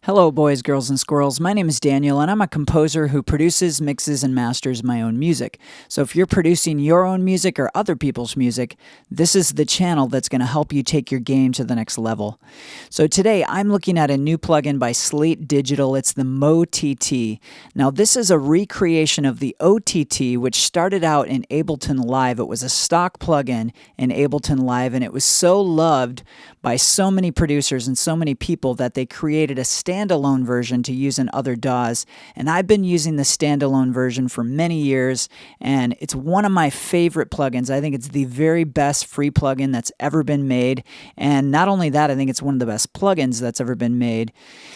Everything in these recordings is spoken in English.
Hello, boys, girls, and squirrels. My name is Daniel, and I'm a composer who produces, mixes, and masters my own music. So if you're producing your own music or other people's music, this is the channel that's going to help you take your game to the next level. So today, I'm looking at a new plugin by Slate Digital. It's the MO-TT. Now, this is a recreation of the OTT, which started out in Ableton Live. It was a stock plugin in Ableton Live, and it was so loved by so many producers and so many people that they created a standalone version to use in other DAWs. And I've been using the standalone version for many years, and it's one of my favorite plugins. I think it's the very best free plugin that's ever been made. And not only that, I think it's one of the best plugins that's ever been made.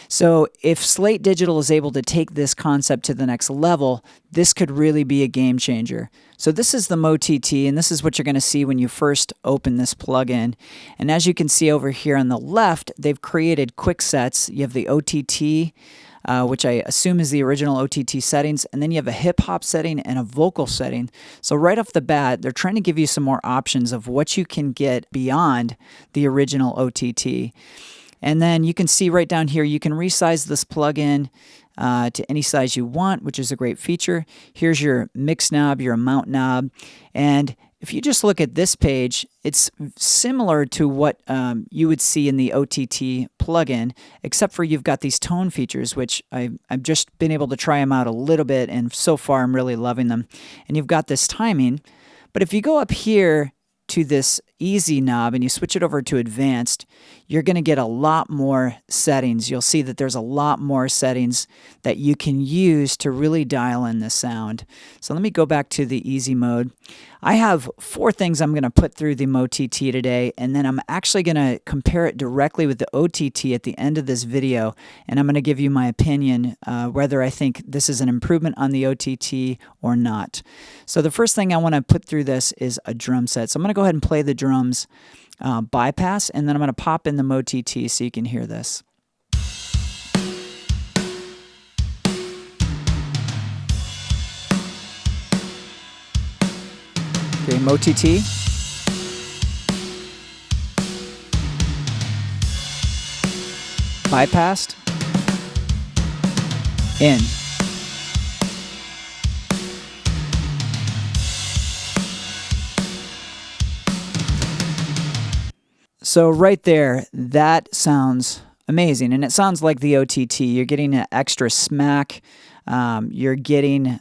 So if Slate Digital is able to take this concept to the next level, this could really be a game changer. So this is the MO-TT, and this is what you're going to see when you first open this plugin. And as you can see over here on the left, they've created quick sets. You have the OTT, which I assume is the original OTT settings, and then you have a hip-hop setting and a vocal setting. So right off the bat, they're trying to give you some more options of what you can get beyond the original OTT. And then you can see right down here, you can resize this plugin to any size you want, which is a great feature. Here's your mix knob, your amount knob, and if you just look at this page, it's similar to what you would see in the OTT plugin, except for you've got these tone features, which I've just been able to try them out a little bit, and so far I'm really loving them. And you've got this timing, but if you go up here to this easy knob and you switch it over to advanced, you're going to get a lot more settings. You'll see that there's a lot more settings that you can use to really dial in the sound. So let me go back to the easy mode. I have 4 things I'm going to put through the MO-TT today, and then I'm actually going to compare it directly with the OTT at the end of this video, and I'm going to give you my opinion whether I think this is an improvement on the OTT or not. So the first thing I want to put through this is a drum set. So I'm going to go ahead and play the drums bypass, and then I'm going to pop in the MO-TT so you can hear this. Okay, MO-TT. Bypassed. In. So right there, that sounds amazing, and it sounds like the OTT. You're getting an extra smack. You're getting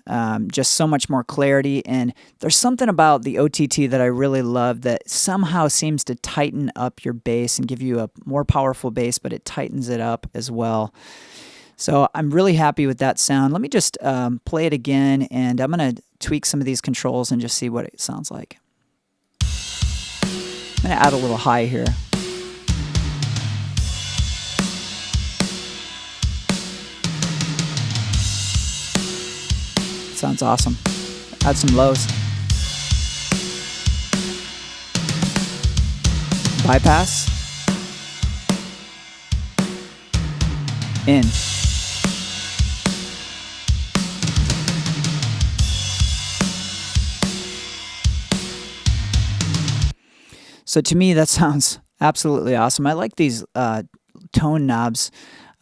just so much more clarity, and there's something about the OTT that I really love that somehow seems to tighten up your bass and give you a more powerful bass, but it tightens it up as well. So I'm really happy with that sound. Let me just play it again, and I'm going to tweak some of these controls and just see what it sounds like. I'm going to add a little high here. Sounds awesome. Add some lows. Bypass. In. So to me, that sounds absolutely awesome. I like these tone knobs,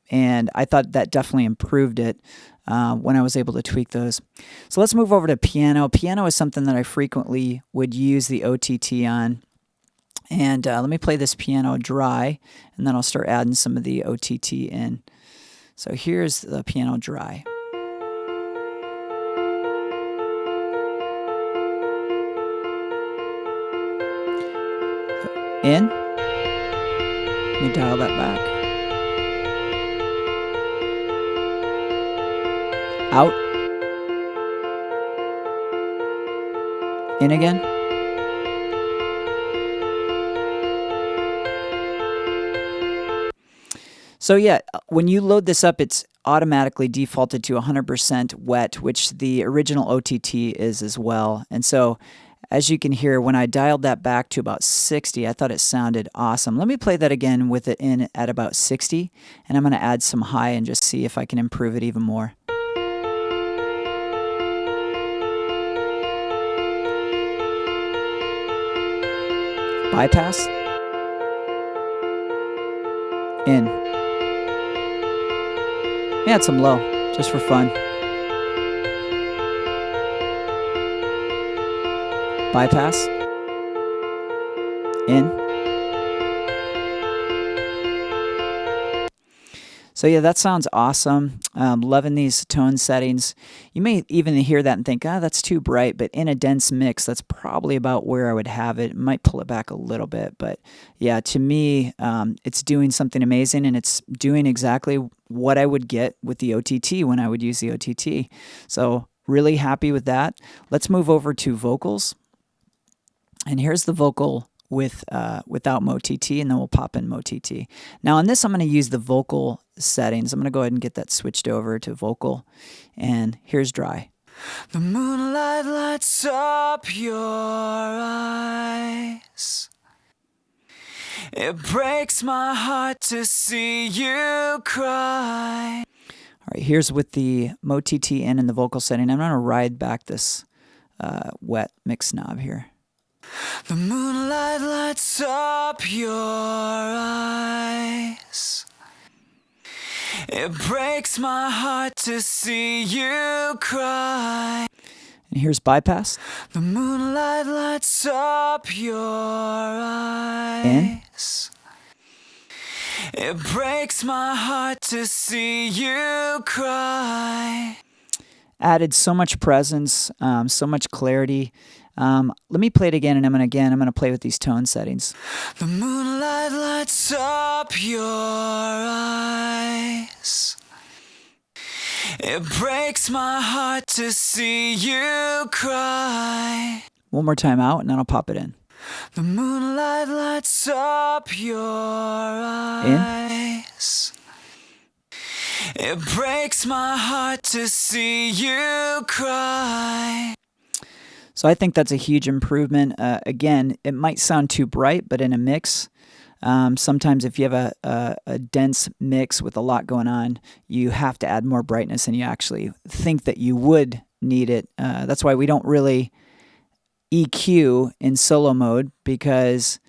and I thought that definitely improved it when I was able to tweak those. So let's move over to piano. Piano is something that I frequently would use the OTT on. And let me play this piano dry, and then I'll start adding some of the OTT in. So here's the piano dry. In. Let me dial that back. Out. In again. So yeah, when you load this up, it's automatically defaulted to 100% wet, which the original OTT is as well. And so as you can hear, when I dialed that back to about 60, I thought it sounded awesome. Let me play that again with it in at about 60, and I'm going to add some high and just see if I can improve it even more. Bypass. In. add some low, just for fun. Bypass. In. So yeah, that sounds awesome. Loving these tone settings. You may even hear that and think, that's too bright, but in a dense mix, that's probably about where I would have it. Might pull it back a little bit, but yeah, to me, it's doing something amazing, and it's doing exactly what I would get with the OTT when I would use the OTT. So really happy with that. Let's move over to vocals. And here's the vocal without MO-TT, and then we'll pop in MO-TT. Now on this, I'm going to use the vocal settings. I'm going to go ahead and get that switched over to vocal, and here's dry. The moonlight lights up your eyes. It breaks my heart to see you cry. All right, here's with the MO-TT in and the vocal setting. I'm going to ride back this wet mix knob here. The moonlight lights up your eyes. It breaks my heart to see you cry. And here's bypass. The moonlight lights up your eyes. In. It breaks my heart to see you cry. Added so much presence, so much clarity. Let me play it again, and I'm gonna play with these tone settings. The moonlight lights up your eyes. It breaks my heart to see you cry. One more time out, and then I'll pop it in. The moonlight lights up your eyes. It breaks my heart to see you cry. So I think that's a huge improvement. Again, it might sound too bright, but in a mix, sometimes if you have a dense mix with a lot going on, you have to add more brightness than you actually think that you would need it. That's why we don't really EQ in solo mode, because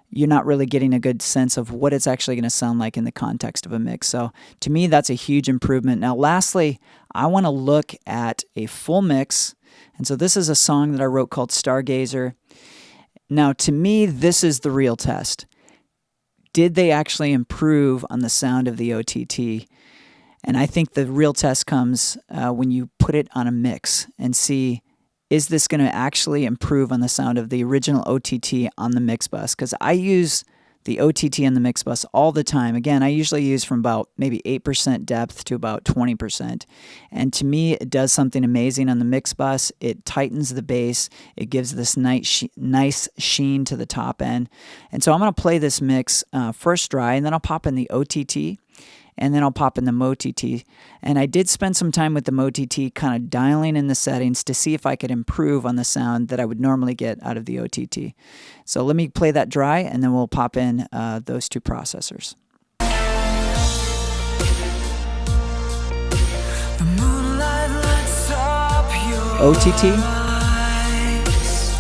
you're not really getting a good sense of what it's actually going to sound like in the context of a mix. So to me, that's a huge improvement. Now, lastly, I want to look at a full mix. And so this is a song that I wrote called Stargazer. Now, to me, this is the real test. Did they actually improve on the sound of the OTT? And I think the real test comes when you put it on a mix and see, is this going to actually improve on the sound of the original OTT on the mix bus? Because I use the OTT on the mix bus all the time. Again, I usually use from about maybe 8% depth to about 20%. And to me, it does something amazing on the mix bus. It tightens the bass. It gives this nice sheen to the top end. And so I'm going to play this mix first dry, and then I'll pop in the OTT, and then I'll pop in the MO-TT. And I did spend some time with the MO-TT kind of dialing in the settings to see if I could improve on the sound that I would normally get out of the OTT. So let me play that dry, and then we'll pop in those two processors. The moonlight lights up your OTT. Eyes.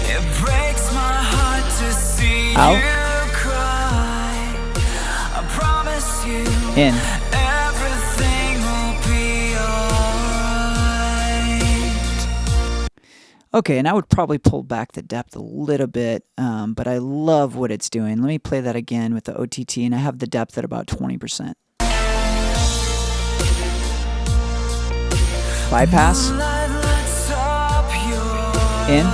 It breaks my heart to see out. In. Everything will be alright. Okay, and I would probably pull back the depth a little bit, but I love what it's doing. Let me play that again with the OTT, and I have the depth at about 20%. Bypass. In.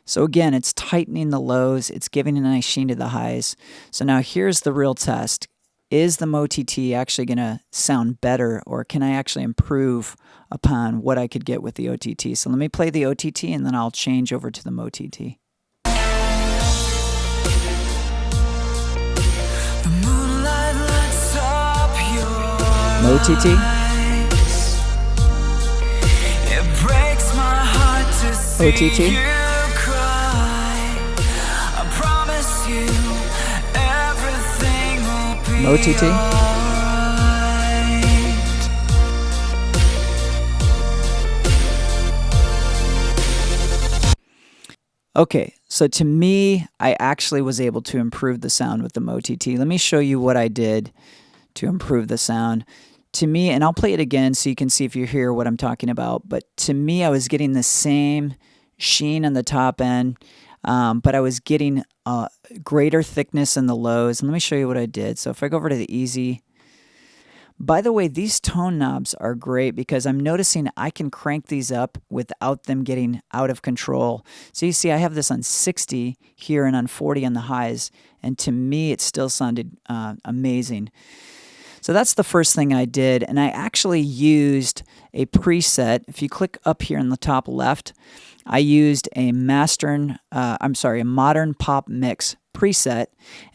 So again, it's tightening the lows, it's giving a nice sheen to the highs. So now here's the real test. Is the MO-TT actually going to sound better, or can I actually improve upon what I could get with the OTT? So let me play the OTT, and then I'll change over to the MO-TT. The moonlight lights up your MO-TT. It breaks my heart to see OTT. You. OTT. Okay, So to me, I actually was able to improve the sound with the MO-TT. Let me show you what I did to improve the sound. To me, and I'll play it again so you can see if you hear what I'm talking about, but to me, I was getting the same sheen on the top end, but I was getting greater thickness in the lows. And let me show you what I did. So if I go over to the easy, by the way, these tone knobs are great because I'm noticing I can crank these up without them getting out of control. So you see I have this on 60 here and on 40 on the highs, and to me it still sounded amazing. So that's the first thing I did, and I actually used a preset. If you click up here in the top left, I used a modern pop mix preset,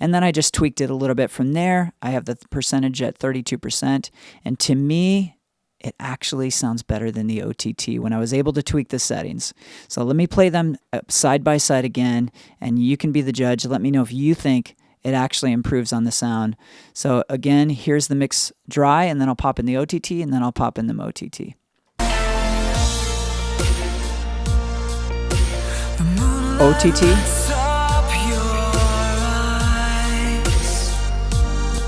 and then I just tweaked it a little bit from there. I have the percentage at 32%, and to me, it actually sounds better than the OTT when I was able to tweak the settings. So let me play them side by side again, and you can be the judge. Let me know if you think it actually improves on the sound. So again, here's the mix dry, and then I'll pop in the OTT, and then I'll pop in the MO-TT. OTT.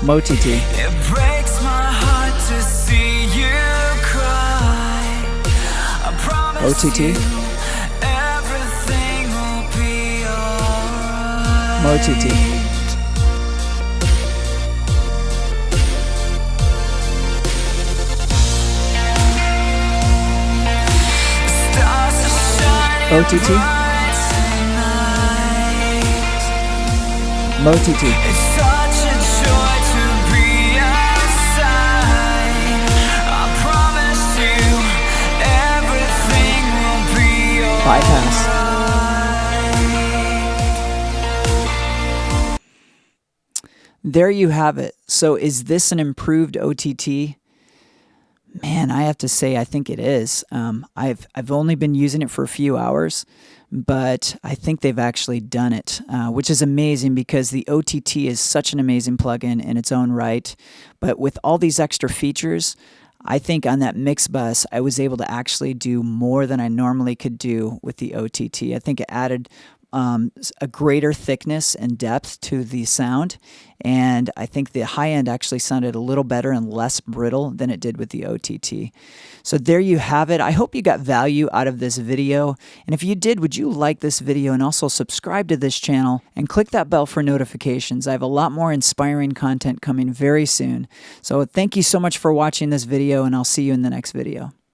MO-TT. It breaks my heart to see you cry. I promise OTT. You everything will be alright. MO-TT. OTT. MO-TT. Bypass. There you have it. So is this an improved OTT? Man, I have to say I think it is. I've only been using it for a few hours, but I think they've actually done it, which is amazing because the OTT is such an amazing plugin in its own right. But with all these extra features, I think on that mix bus, I was able to actually do more than I normally could do with the OTT. I think it added a greater thickness and depth to the sound, and I think the high end actually sounded a little better and less brittle than it did with the OTT. So there you have it. I hope you got value out of this video, and if you did, would you like this video and also subscribe to this channel and click that bell for notifications. I have a lot more inspiring content coming very soon. So thank you so much for watching this video, and I'll see you in the next video.